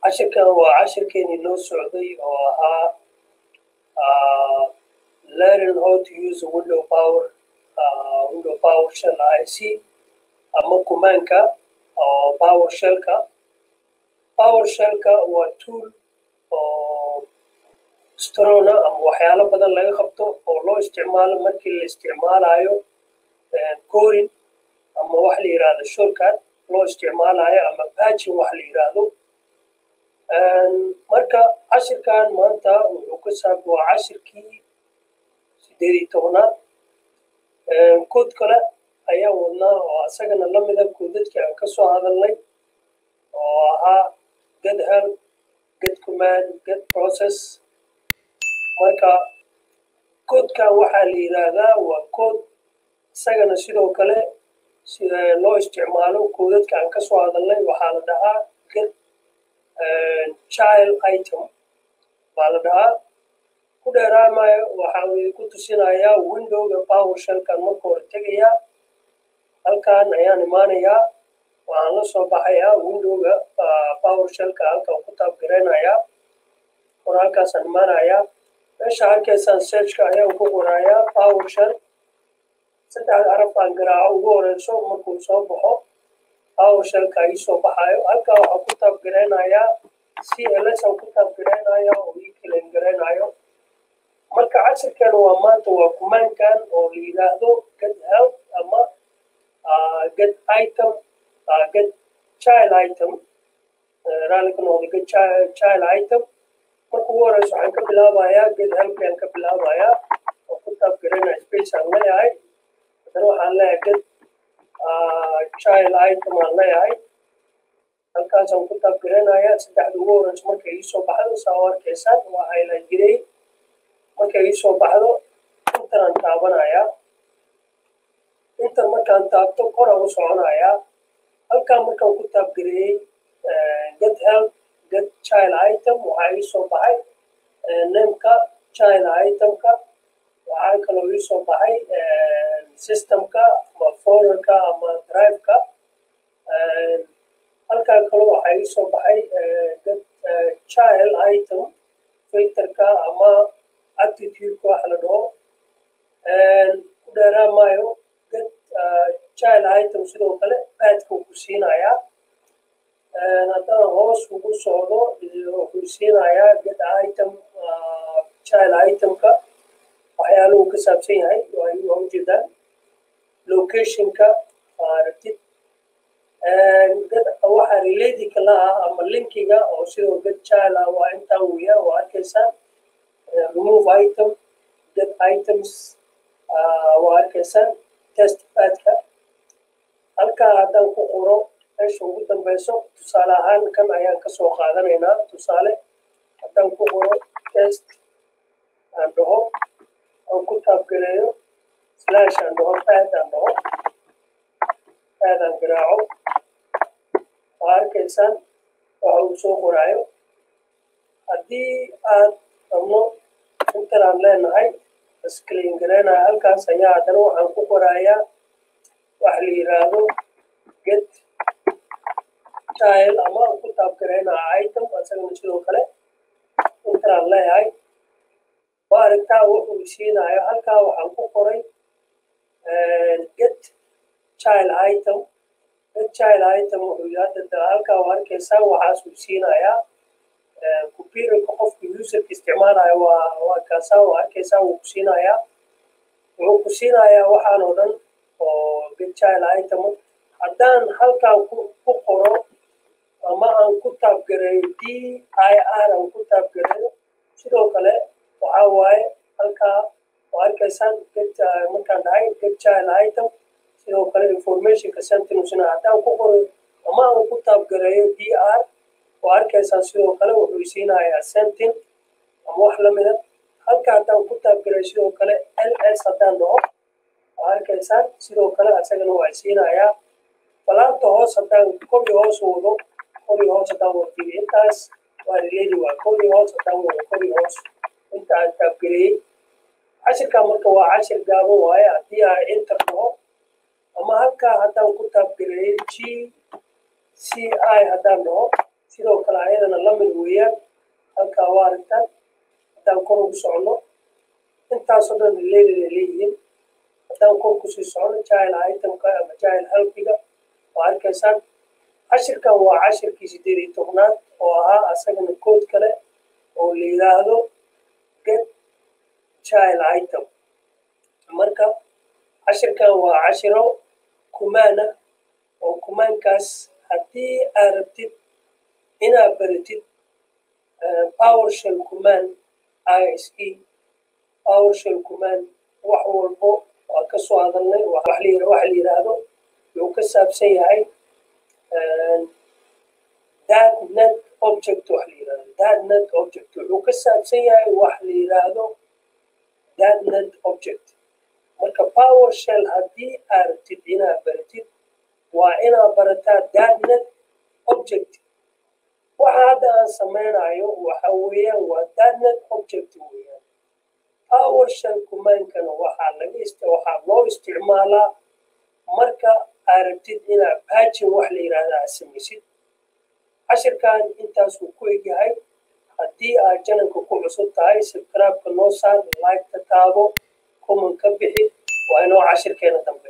cashirkan waa cashirkeenii noo socday oo ahaa learning how to use a window Powershell ISE ama kumaanka oo Powershellka waa tool oo strong ama waxyaalo badan laga qabto oo loo isticmaalo markii la isticmaalayo coding ama wax la yiraahdo shortcut loo isticmaalayo ama patching wax la yiraahdo marka cashirkan maanta wuxuu ka saabsan cashirkii 18aad code kale ayaa wadnaa oo asagana la mid ah codadkii aan ka soo hadalnay oo ahaa get help get command get process marka codekan waxaa la yiraahdaa waa code asagana sidoo kale sida loo isticmaalo codadka aan ka soo hadalnay waxaa la dhahaa get child item baa la dhahaa ku dheeraamayo waxaa ku tusinayaa windowga Powershellkan marka hore tegayaa halkan ayaan imaanayaa waxaan la soo baxayaa windowga Powershellka halkan ku taabgareynayaa halkaasaan imaanayaa meesha halkaasaan searchka ayaan ku qorayaa Powershell saddex xaraf aan garaaco ugu horeyso markuu soo baxo Powershellka ay soo baxayo halka waxa ku taabgareynayaa CLS aan ku taabgareynayaa oo ii kala gareynayo marka cashirkan waa maanta waa kumaankan oo la yiraahdo get help ama get item get child item raalika noqdo get child item marka ugu horeyso waxaan ka bilaabayaa get help aan ka bilaabayaa oo ku taabgareynaya space aan leeyahay hadana waxaan leeyahay get child item aan leeyahay halkaasaan ku taabgareynayaa saddexda ugu horeyso markay ii soo baxdo saa arkaysaan waa highlight jiray markay ii soo baxdo intaan taabanayaa inta markaan taabto kor aan u soconayaa halkaan markaan ku taabgareeyay get help get child item waxaa ii soo baxay nameka child itemka waxaa kaloo ii soo baxay systemka ama folderka ama driveka halkaan kaloo waxaa ii soo baxay get child item filterka ama attitude-ka wax la dhaho ku dheeraamayo get child item sidoo kale paadka uu ku siinayaa haddana hoos ugu socdo wuxuu siinayaa get item child itemka waxyaaluhu ka saabsan yahay waa ujeedaan locationka aragtid waxa relatedka la ah ama linkiga oo sidoo get child waa intaan weeyaan waa arkaysaan remove item get items waa arkaysaan test padka halkaa haddaan ku qoro meesha ugu dambeyso tusaale ahaan kan ayaan ka soo qaadanaynaa tusaale haddaan ku qoro test aan dhaho aan ku taabgaleeyo slash aan dhaho pad aan dhaho pad aan garaaco waa arkaysaan waxa uu soo qoraayo haddii aad rabno intan aan leenahay iskaliin gareynaya halkaas ayaa haddana waxaan ku qorayaa wax la yiraahdo get child ama aan ku taabgareynaya item asagana sidoo kale intan aan leeyahay waa aragtaa wuxuu siinayo halkaa waxaan ku qoray get child item wuxuu hadda halkaa waa arkaysaa waxaasuu siinayaa computerka qofka userka isticmaalayo waa kaasaa waa arkaysaa wuu ku siinayaa wuxuu ku siinayaa waxaan oo dhan oo get child item haddaan halkaan ku qoro ama aan ku taabgareeyo dir aan ku taabgareeyo sidoo kale waxaa waaye halkaa waa arkaysaan markaan dhahay get child item sidoo kale informationka sentencena haddaan ku qoro ama aan ku taabgareeyo dir waa arkaysaan sidoo kale wuxuu siinayaa sentence ama wax la mida halka haddaan ku taabgareeyo sidoo kale ls haddaan dhaho waa arkaysaan sidoo kale asagana waa siinayaa balaanta hoos haddaan kori hoos wado kori hoos haddaan wado intaas waa reledi waa kori hoos haddaan wado kori hoos inta aan taabgareeyey cashirka marka waa cashir gaaban waaye haddii aan enter dhaho ama halkaa haddaan ku taabgareeyo GCI haddaan dhaho sidoo kale ayadana la mid weeyaan halkaa waa aragtaan haddaan kor ugu socono intaasoo dhan leeyihiin haddaan kor kusii socono child itemka ama child helpiga waa arkaysaan cashirkan waa cashirkii 18aad oo ahaa asagana kood kale oo la yidhaahdo get child item marka cashirkan waa cashiro kumaana oo kumaankaas haddii aad rabtid inaad baratid Powershell command ISE Powershell command wax walbo waa ka soo hadalnay wax la yiraahdo wuxuu ka saabsan yahay .NET object wax la yiraahdo .NET object wuxuu ka saabsan yahay wax la yiraahdo .NET object marka Powershell haddii aad rabtid inaad baratid waa inaad barataa .NET object waxa hadda aan sameynayo waxa weeyaan waa .NET object weeyaan Powershell command-kana waxaa loo isticmaalaa marka aad rabtid inaad patching wax la yiraahdo aad samaysid cashirkan intaasuu ku egyahay haddii aad channelka ku cusub tahay subscribe-ka noo saar like-ka taabo comment ka bixi waa inoo cashirkeena dambe